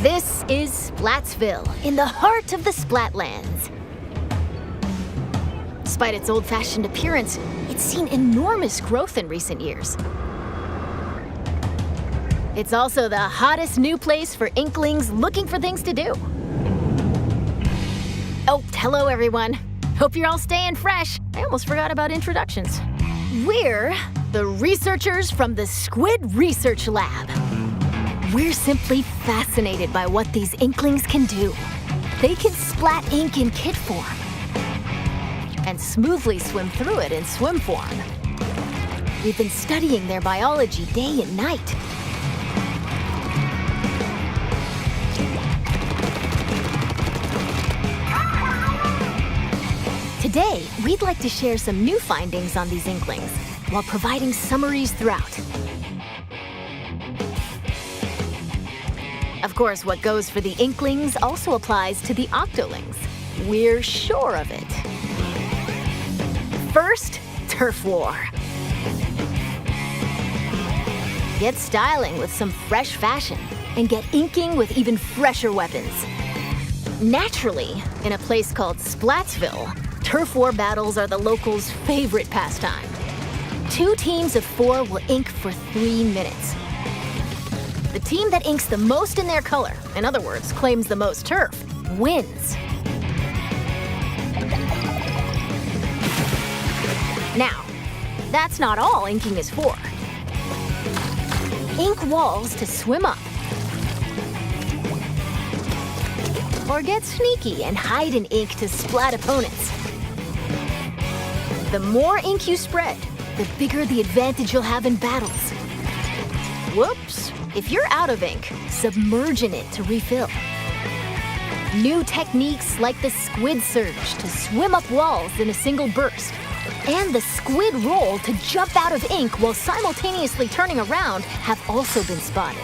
This is Splatsville, in the heart of the Splatlands. Despite its old-fashioned appearance, it's seen enormous growth in recent years. It's also the hottest new place for Inklings looking for things to do. Oh, hello everyone. Hope you're all staying fresh. I almost forgot about introductions. We're the researchers from the Squid Research Lab. We're simply fascinated by what these Inklings can do. They can splat ink in kit form and smoothly swim through it in swim form. We've been studying their biology day and night. Today, we'd like to share some new findings on these Inklings while providing summaries throughout. Of course, what goes for the Inklings also applies to the Octolings. We're sure of it. First, Turf War. Get styling with some fresh fashion and get inking with even fresher weapons. Naturally, in a place called Splatsville, Turf War battles are the locals' favorite pastime. 2 teams of 4 will ink for 3 minutes. The team that inks the most in their color, in other words, claims the most turf, wins. Now, that's not all inking is for. Ink walls to swim up. Or get sneaky and hide in ink to splat opponents. The more ink you spread, the bigger the advantage you'll have in battles. Whoops! If you're out of ink, submerge in it to refill. New techniques like the squid surge to swim up walls in a single burst, and the squid roll to jump out of ink while simultaneously turning around have also been spotted.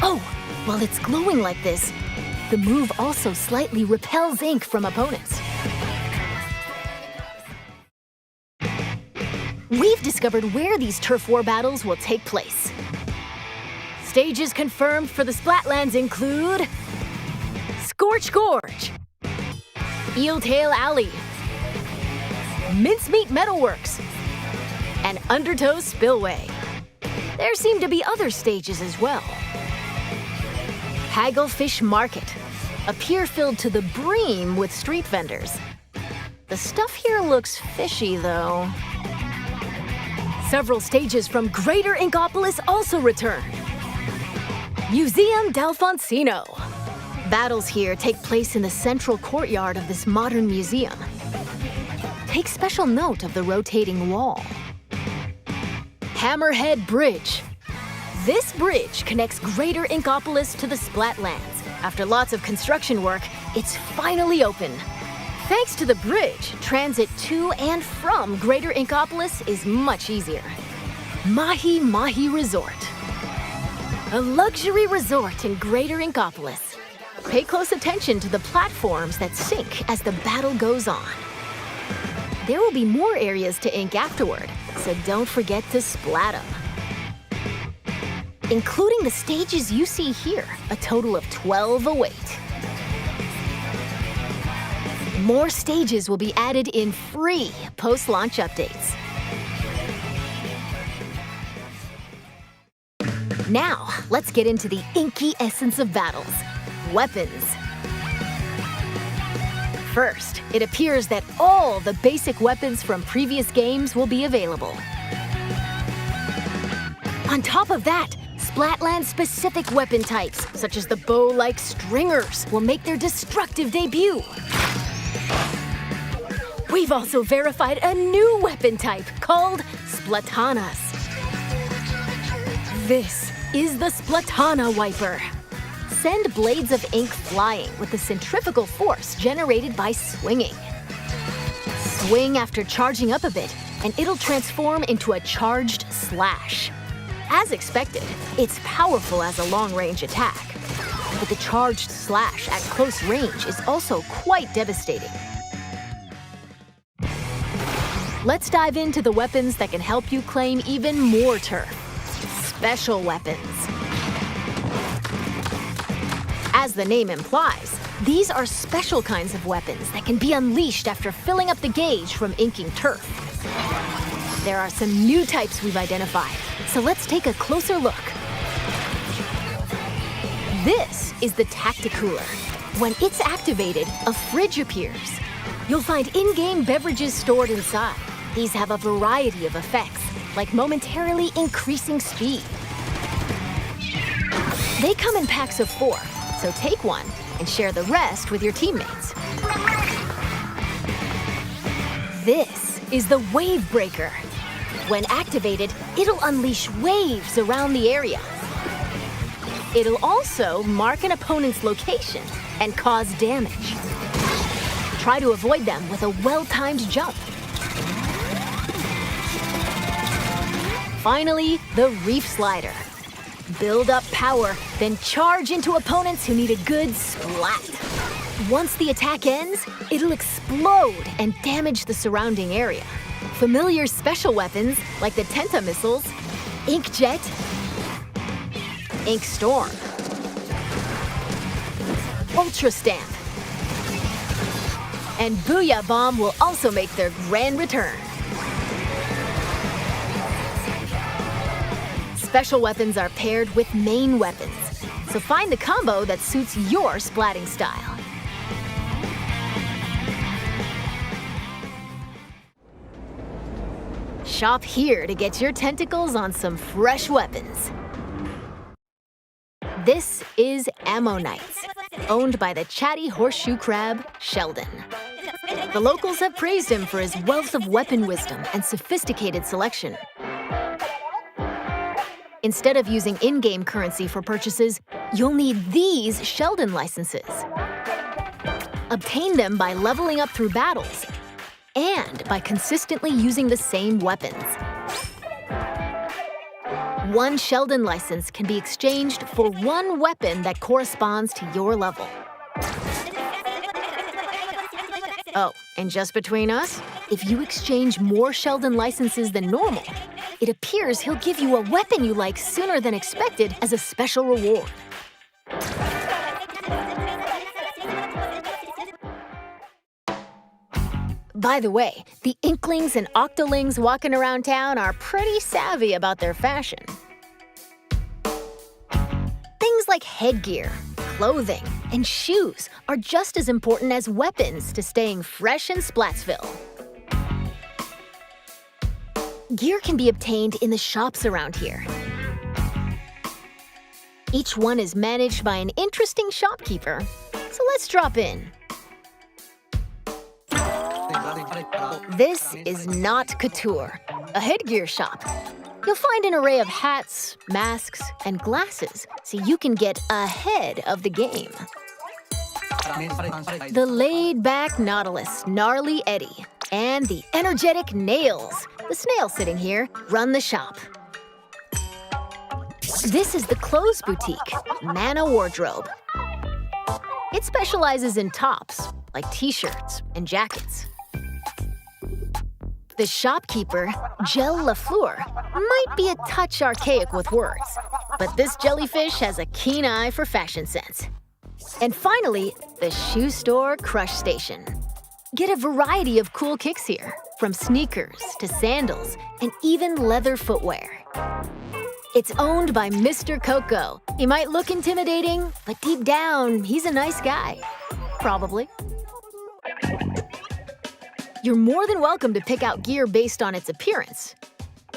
Oh, while it's glowing like this, the move also slightly repels ink from opponents. We've discovered where these turf war battles will take place. Stages confirmed for the Splatlands include Scorch Gorge, Eeltail Alley, Mincemeat Metalworks, and Undertow Spillway. There seem to be other stages as well. Hagglefish Market, a pier filled to the brim with street vendors. The stuff here looks fishy, though. Several stages from Greater Inkopolis also return. Museum Delfonsino. Battles here take place in the central courtyard of this modern museum. Take special note of the rotating wall. Hammerhead Bridge. This bridge connects Greater Inkopolis to the Splatlands. After lots of construction work, it's finally open. Thanks to the bridge, transit to and from Greater Inkopolis is much easier. Mahi Mahi Resort. A luxury resort in Greater Inkopolis. Pay close attention to the platforms that sink as the battle goes on. There will be more areas to ink afterward, so don't forget to splat them. Including the stages you see here, a total of 12 await. More stages will be added in free post-launch updates. Now, let's get into the inky essence of battles, weapons. First, it appears that all the basic weapons from previous games will be available. On top of that, Splatland-specific weapon types, such as the bow-like stringers, will make their destructive debut. We've also verified a new weapon type called Splatanas. This is the Splatana Wiper. Send blades of ink flying with the centrifugal force generated by swinging. Swing after charging up a bit, and it'll transform into a charged slash. As expected, it's powerful as a long-range attack. But the charged slash at close range is also quite devastating. Let's dive into the weapons that can help you claim even more turf. special weapons. As the name implies, these are special kinds of weapons that can be unleashed after filling up the gauge from inking turf. There are some new types we've identified, so let's take a closer look. This is the Tacticooler. When it's activated, a fridge appears. You'll find in-game beverages stored inside. These have a variety of effects, like momentarily increasing speed. They come in packs of 4, so take one and share the rest with your teammates. This is the Wave Breaker. When activated, it'll unleash waves around the area. It'll also mark an opponent's location and cause damage. Try to avoid them with a well-timed jump. Finally, the Reef Slider. Build up power, then charge into opponents who need a good splat. Once the attack ends, it'll explode and damage the surrounding area. Familiar special weapons like the Tenta missiles, Inkjet, Ink Storm, Ultra Stamp, and Booyah Bomb will also make their grand return. Special weapons are paired with main weapons, so find the combo that suits your splatting style. Shop here to get your tentacles on some fresh weapons. This is Ammonites, owned by the chatty horseshoe crab, Sheldon. The locals have praised him for his wealth of weapon wisdom and sophisticated selection. Instead of using in-game currency for purchases, you'll need these Sheldon licenses. Obtain them by leveling up through battles and by consistently using the same weapons. One Sheldon license can be exchanged for one weapon that corresponds to your level. Oh, and just between us, if you exchange more Sheldon licenses than normal, it appears he'll give you a weapon you like sooner than expected as a special reward. By the way, the Inklings and Octolings walking around town are pretty savvy about their fashion. Things like headgear, clothing, and shoes are just as important as weapons to staying fresh in Splatsville. Gear can be obtained in the shops around here. Each one is managed by an interesting shopkeeper, so let's drop in. This is not Couture, a headgear shop. You'll find an array of hats, masks, and glasses, so you can get ahead of the game. The laid-back Nautilus, Gnarly Eddie, and the energetic Nails, the snail sitting here, run the shop. This is the Clothes Boutique, Mana Wardrobe. It specializes in tops, like t-shirts and jackets. The shopkeeper, Gel Lafleur, might be a touch archaic with words, but this jellyfish has a keen eye for fashion sense. And finally, the shoe store Crush Station. Get a variety of cool kicks here, from sneakers to sandals and even leather footwear. It's owned by Mr. Coco. He might look intimidating, but deep down, he's a nice guy. Probably. You're more than welcome to pick out gear based on its appearance,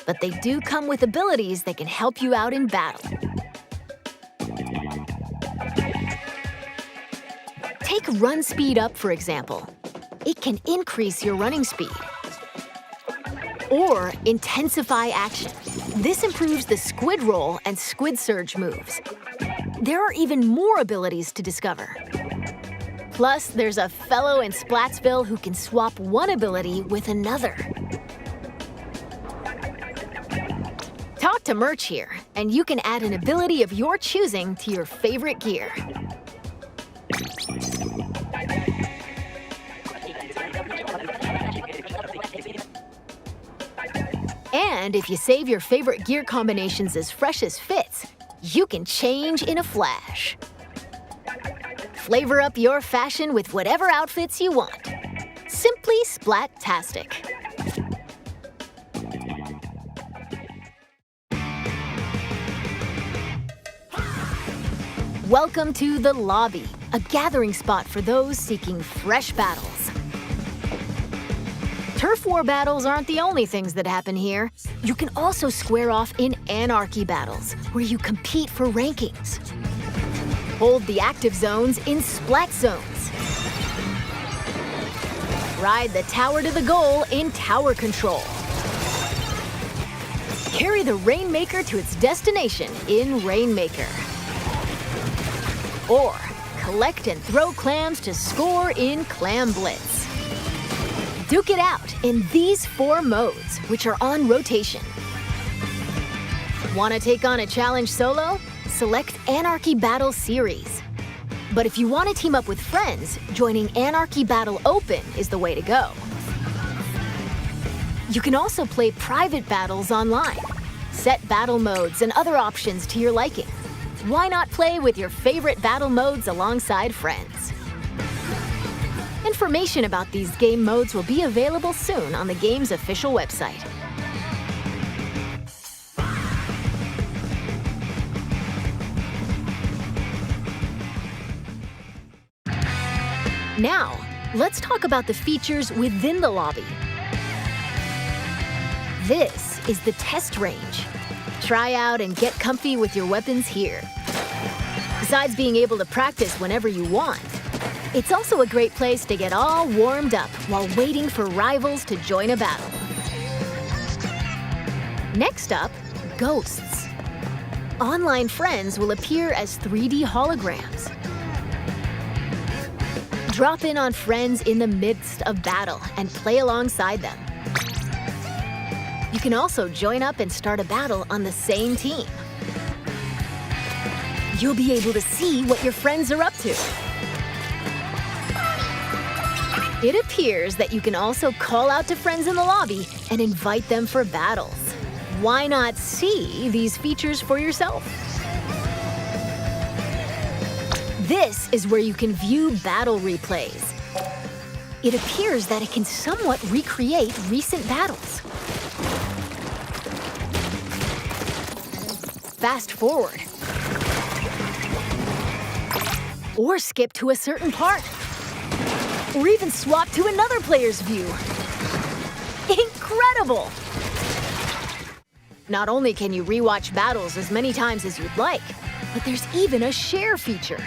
but they do come with abilities that can help you out in battle. Take Run Speed Up, for example. It can increase your running speed. Or Intensify Action. This improves the Squid Roll and Squid Surge moves. There are even more abilities to discover. Plus, there's a fellow in Splatsville who can swap one ability with another. Talk to Merch here, and you can add an ability of your choosing to your favorite gear. And if you save your favorite gear combinations as fresh as fits, you can change in a flash. Flavor up your fashion with whatever outfits you want. Simply Splat-tastic. Welcome to the lobby, a gathering spot for those seeking fresh battles. Turf war battles aren't the only things that happen here. You can also square off in anarchy battles, where you compete for rankings. Hold the active zones in splat zones. Ride the tower to the goal in tower control. Carry the Rainmaker to its destination in Rainmaker. Or collect and throw clams to score in Clam Blitz. Duke it out in these 4 modes, which are on rotation. Want to take on a challenge solo? Select Anarchy Battle Series. But if you want to team up with friends, joining Anarchy Battle Open is the way to go. You can also play private battles online. Set battle modes and other options to your liking. Why not play with your favorite battle modes alongside friends? Information about these game modes will be available soon on the game's official website. Now, let's talk about the features within the lobby. This is the test range. Try out and get comfy with your weapons here. Besides being able to practice whenever you want, it's also a great place to get all warmed up while waiting for rivals to join a battle. Next up, ghosts. Online friends will appear as 3D holograms. Drop in on friends in the midst of battle and play alongside them. You can also join up and start a battle on the same team. You'll be able to see what your friends are up to. It appears that you can also call out to friends in the lobby and invite them for battles. Why not see these features for yourself? This is where you can view battle replays. It appears that it can somewhat recreate recent battles. Fast forward. Or skip to a certain part. Or even swap to another player's view. Incredible! Not only can you rewatch battles as many times as you'd like, but there's even a share feature.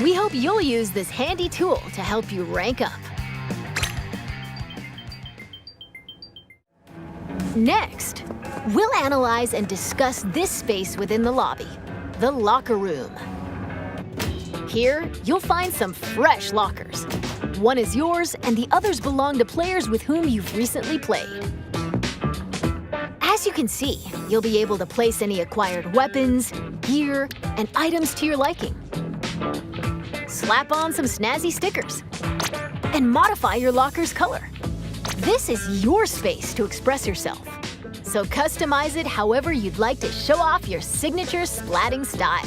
We hope you'll use this handy tool to help you rank up. Next, we'll analyze and discuss this space within the lobby, the locker room. Here, you'll find some fresh lockers. One is yours, and the others belong to players with whom you've recently played. As you can see, you'll be able to place any acquired weapons, gear, and items to your liking. Slap on some snazzy stickers, and modify your locker's color. This is your space to express yourself, so customize it however you'd like to show off your signature splatting style.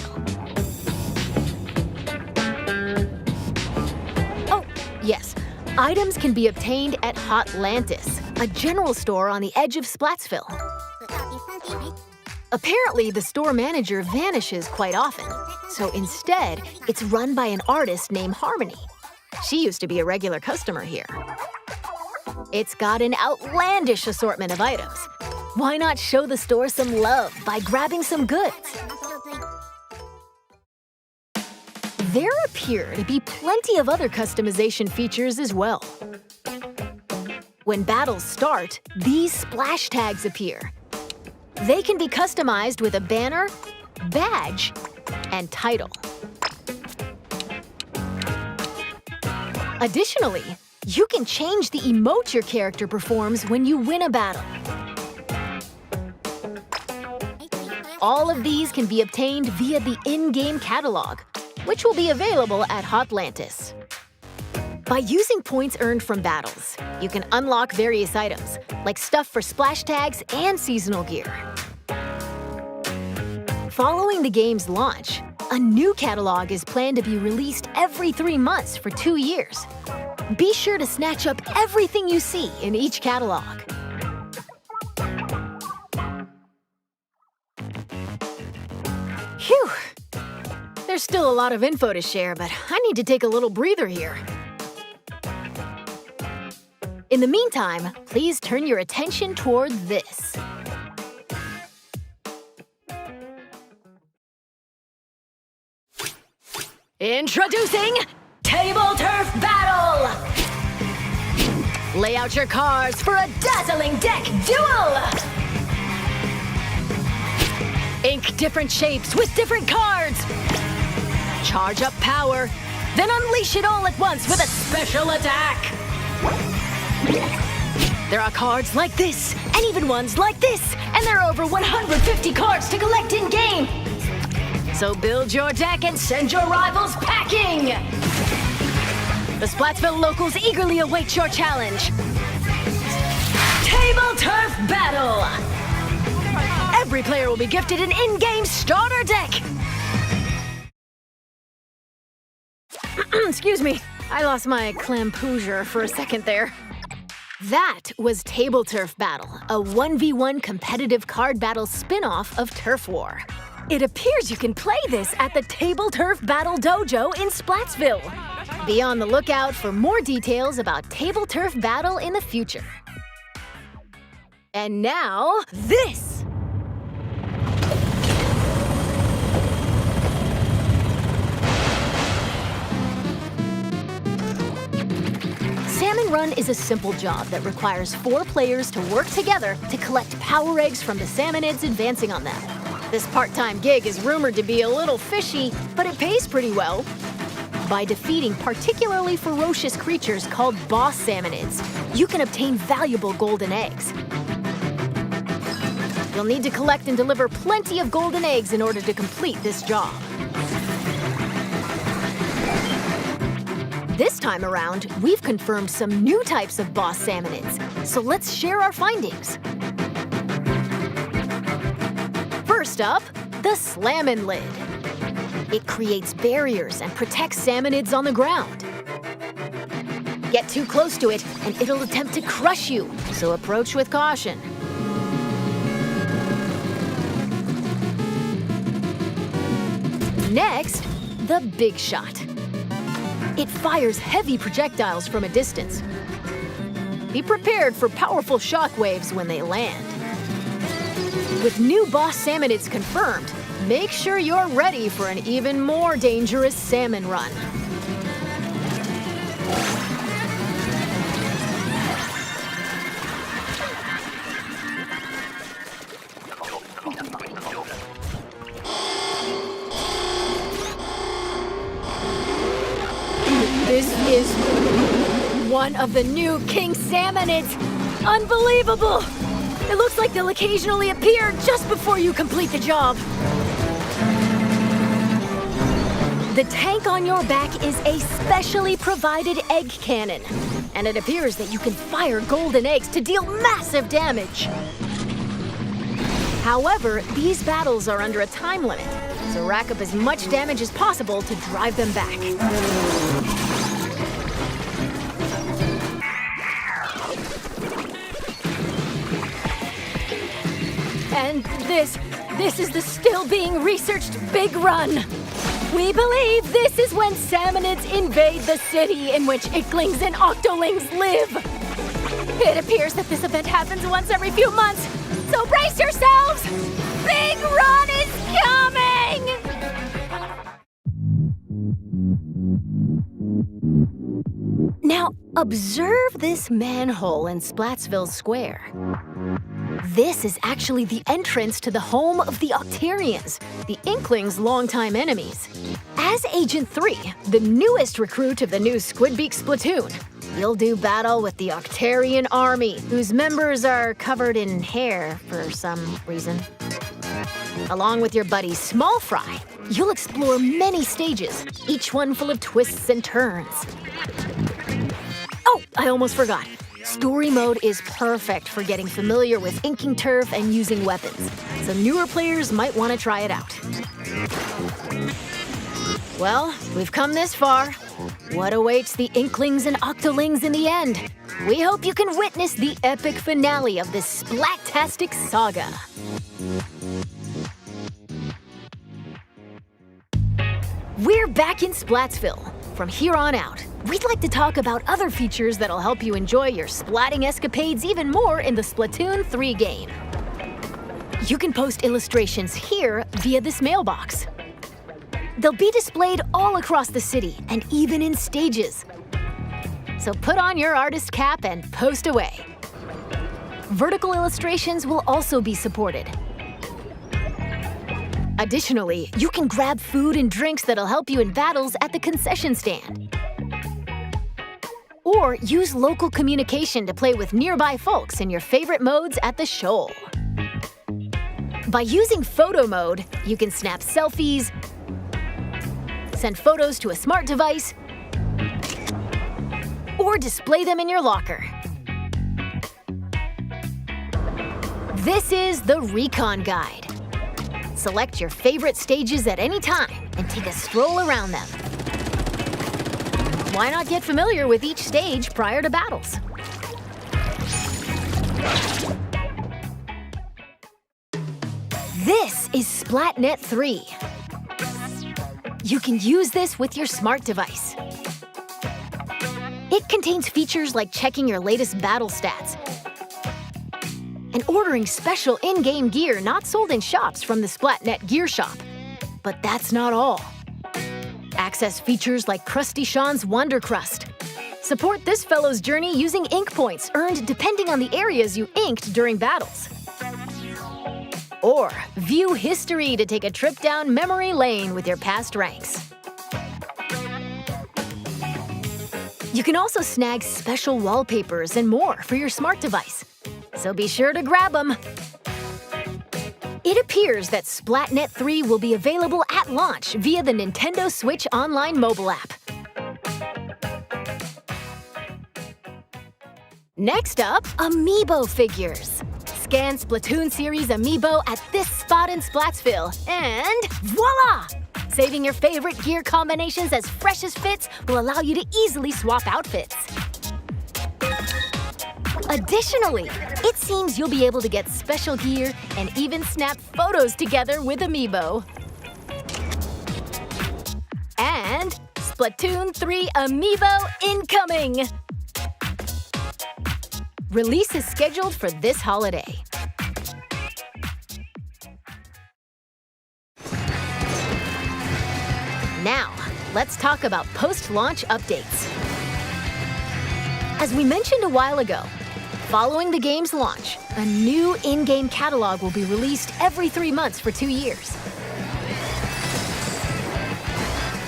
Oh, yes, items can be obtained at Hotlantis, a general store on the edge of Splatsville. Apparently, the store manager vanishes quite often, so instead, it's run by an artist named Harmony. She used to be a regular customer here. It's got an outlandish assortment of items. Why not show the store some love by grabbing some goods? There appear to be plenty of other customization features as well. When battles start, these splash tags appear. They can be customized with a banner, badge, and title. Additionally, you can change the emote your character performs when you win a battle. All of these can be obtained via the in-game catalog, which will be available at Hotlantis. By using points earned from battles, you can unlock various items, like stuff for splash tags and seasonal gear. Following the game's launch, a new catalog is planned to be released every 3 months for 2 years. Be sure to snatch up everything you see in each catalog. Phew! There's still a lot of info to share, but I need to take a little breather here. In the meantime, please turn your attention toward this. Introducing Table Turf Battle! Lay out your cards for a dazzling deck duel! Ink different shapes with different cards! Charge up power, then unleash it all at once with a special attack! There are cards like this, and even ones like this, and there are over 150 cards to collect in-game! So build your deck and send your rivals packing! The Splatsville locals eagerly await your challenge. Table Turf Battle! Every player will be gifted an in-game starter deck! Excuse me, I lost my clampoosier for a second there. That was Table Turf Battle, a 1v1 competitive card battle spin-off of Turf War. It appears you can play this at the Table Turf Battle Dojo in Splatsville. Be on the lookout for more details about Table Turf Battle in the future. And now, this! Salmon Run is a simple job that requires 4 players to work together to collect power eggs from the salmonids advancing on them. This part-time gig is rumored to be a little fishy, but it pays pretty well. By defeating particularly ferocious creatures called boss salmonids, you can obtain valuable golden eggs. You'll need to collect and deliver plenty of golden eggs in order to complete this job. This time around, we've confirmed some new types of boss salmonids, so let's share our findings. First up, the Slammin' Lid. It creates barriers and protects salmonids on the ground. Get too close to it, and it'll attempt to crush you, so approach with caution. Next, the Big Shot. It fires heavy projectiles from a distance. Be prepared for powerful shockwaves when they land. With new boss salmonids confirmed, make sure you're ready for an even more dangerous salmon run. This is one of the new king salmonids. Unbelievable! It looks like they'll occasionally appear just before you complete the job. The tank on your back is a specially provided egg cannon, and it appears that you can fire golden eggs to deal massive damage. However, these battles are under a time limit, so rack up as much damage as possible to drive them back. And this is the still being researched Big Run. We believe this is when salmonids invade the city in which icklings and octolings live. It appears that this event happens once every few months, so brace yourselves! Big Run is coming! Now, observe this manhole in Splatsville Square. This is actually the entrance to the home of the Octarians, the Inklings' longtime enemies. As Agent 3, the newest recruit of the new Squidbeak Splatoon, you'll do battle with the Octarian army, whose members are covered in hair for some reason. Along with your buddy Small Fry, you'll explore many stages, each one full of twists and turns. Oh, I almost forgot. Story mode is perfect for getting familiar with inking turf and using weapons, so newer players might want to try it out. Well, we've come this far. What awaits the Inklings and Octolings in the end? We hope you can witness the epic finale of this Splat-tastic saga. We're back in Splatsville. From here on out, we'd like to talk about other features that'll help you enjoy your splatting escapades even more in the Splatoon 3 game. You can post illustrations here via this mailbox. They'll be displayed all across the city and even in stages. So put on your artist cap and post away. Vertical illustrations will also be supported. Additionally, you can grab food and drinks that'll help you in battles at the concession stand. Or use local communication to play with nearby folks in your favorite modes at the shoal. By using photo mode, you can snap selfies, send photos to a smart device, or display them in your locker. This is the Recon Guide. Select your favorite stages at any time and take a stroll around them. Why not get familiar with each stage prior to battles? This is SplatNet 3. You can use this with your smart device. It contains features like checking your latest battle stats and ordering special in-game gear not sold in shops from the SplatNet Gear Shop. But that's not all. Access features like Krusty Sean's Wonder Crust. Support this fellow's journey using ink points earned depending on the areas you inked during battles. Or view history to take a trip down memory lane with your past ranks. You can also snag special wallpapers and more for your smart device. So be sure to grab them. It appears that SplatNet 3 will be available at launch via the Nintendo Switch Online mobile app. Next up, Amiibo figures. Scan Splatoon series Amiibo at this spot in Splatsville, and voila! Saving your favorite gear combinations as fresh as fits will allow you to easily swap outfits. Additionally, it seems you'll be able to get special gear and even snap photos together with Amiibo. And Splatoon 3 Amiibo incoming! Release is scheduled for this holiday. Now, let's talk about post-launch updates. As we mentioned a while ago, following the game's launch, a new in-game catalog will be released every 3 months for 2 years.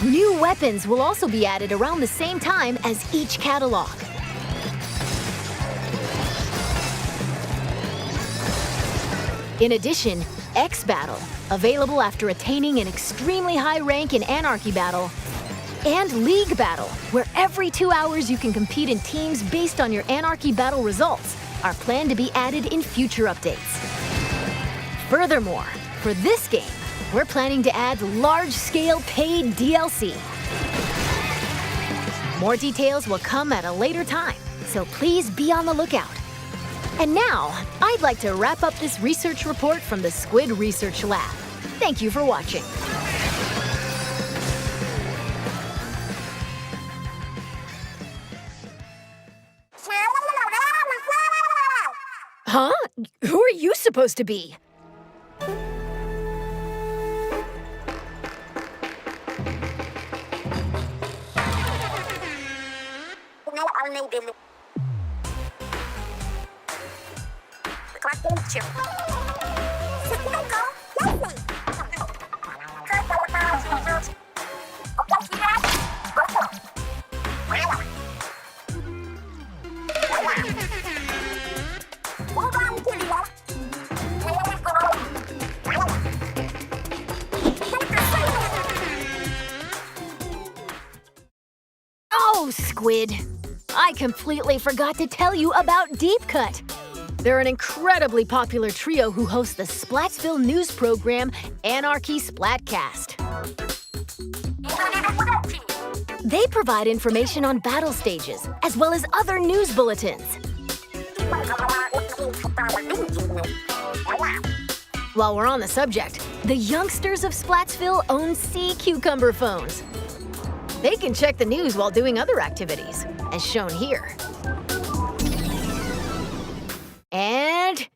New weapons will also be added around the same time as each catalog. In addition, X Battle, available after attaining an extremely high rank in Anarchy Battle, and League Battle, where every 2 hours you can compete in teams based on your Anarchy Battle results, are planned to be added in future updates. Furthermore, for this game, we're planning to add large-scale paid DLC. More details will come at a later time, so please be on the lookout. And now, I'd like to wrap up this research report from the Squid Research Lab. Thank you for watching. Huh? Who are you supposed to be? Oh, Squid. I completely forgot to tell you about Deep Cut. They're an incredibly popular trio who host the Splatsville news program Anarchy Splatcast. They provide information on battle stages, as well as other news bulletins. While we're on the subject, the youngsters of Splatsville own sea cucumber phones. They can check the news while doing other activities, as shown here. And...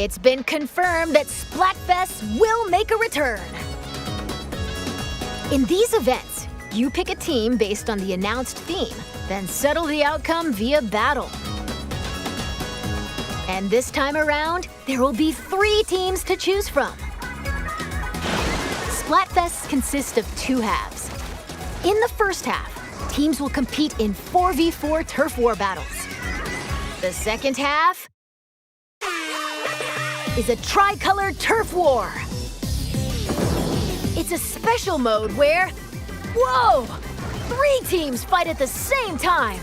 it's been confirmed that Splatfest will make a return. In these events, you pick a team based on the announced theme, then settle the outcome via battle. And this time around, there will be 3 teams to choose from. Splatfests consist of 2 halves. In the first half, teams will compete in 4v4 turf war battles. The second half is a tricolored turf war. It's a special mode where, whoa, 3 teams fight at the same time.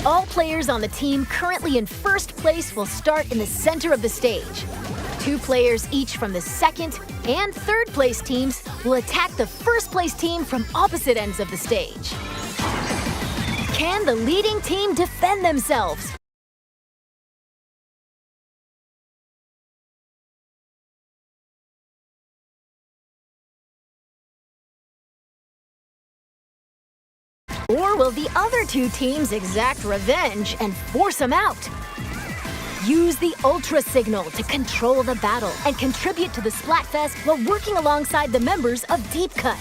All players on the team currently in first place will start in the center of the stage. 2 players each from the second and third place teams will attack the first place team from opposite ends of the stage. Can the leading team defend themselves? Or will the other 2 teams exact revenge and force them out? Use the Ultra Signal to control the battle and contribute to the Splatfest while working alongside the members of Deep Cut.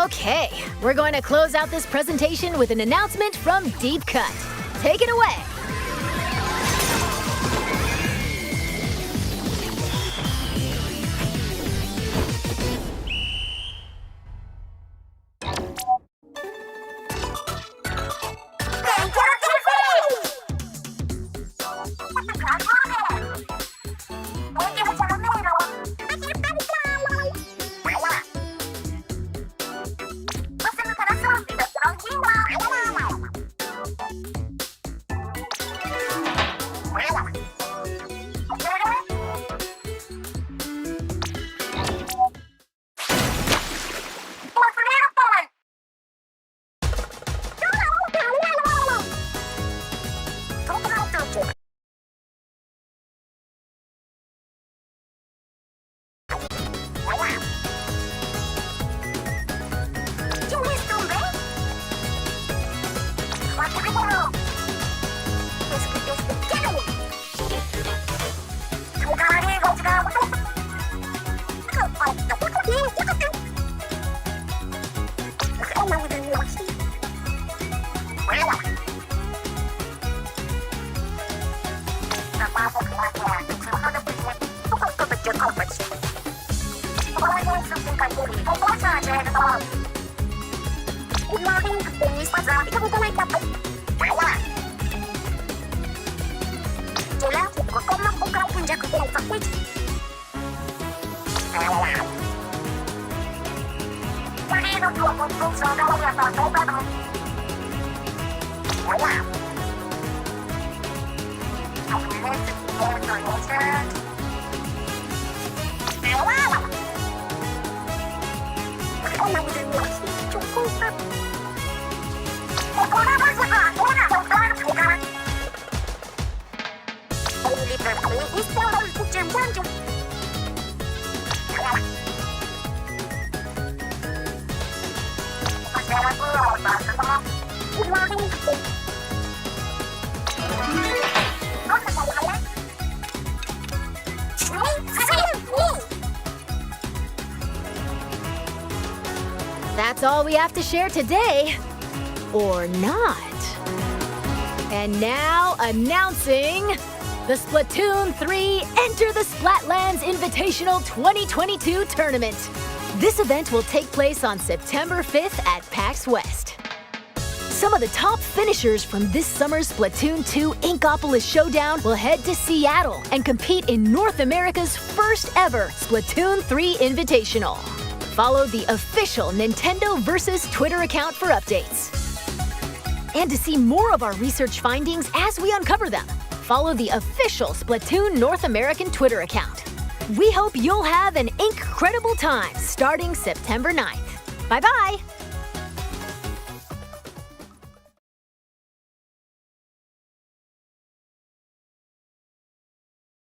Okay, we're going to close out this presentation with an announcement from Deep Cut. Take it away. That's all we have to share today. Or not. And now, announcing the Splatoon 3 Enter the Splatlands Invitational 2022 Tournament. This event will take place on September 5th at PAX West. Some of the top finishers from this summer's Splatoon 2 Inkopolis Showdown will head to Seattle and compete in North America's first ever Splatoon 3 Invitational. Follow the official Nintendo Versus Twitter account for updates. And to see more of our research findings as we uncover them, follow the official Splatoon North American Twitter account. We hope you'll have an incredible time starting September 9th. Bye-bye!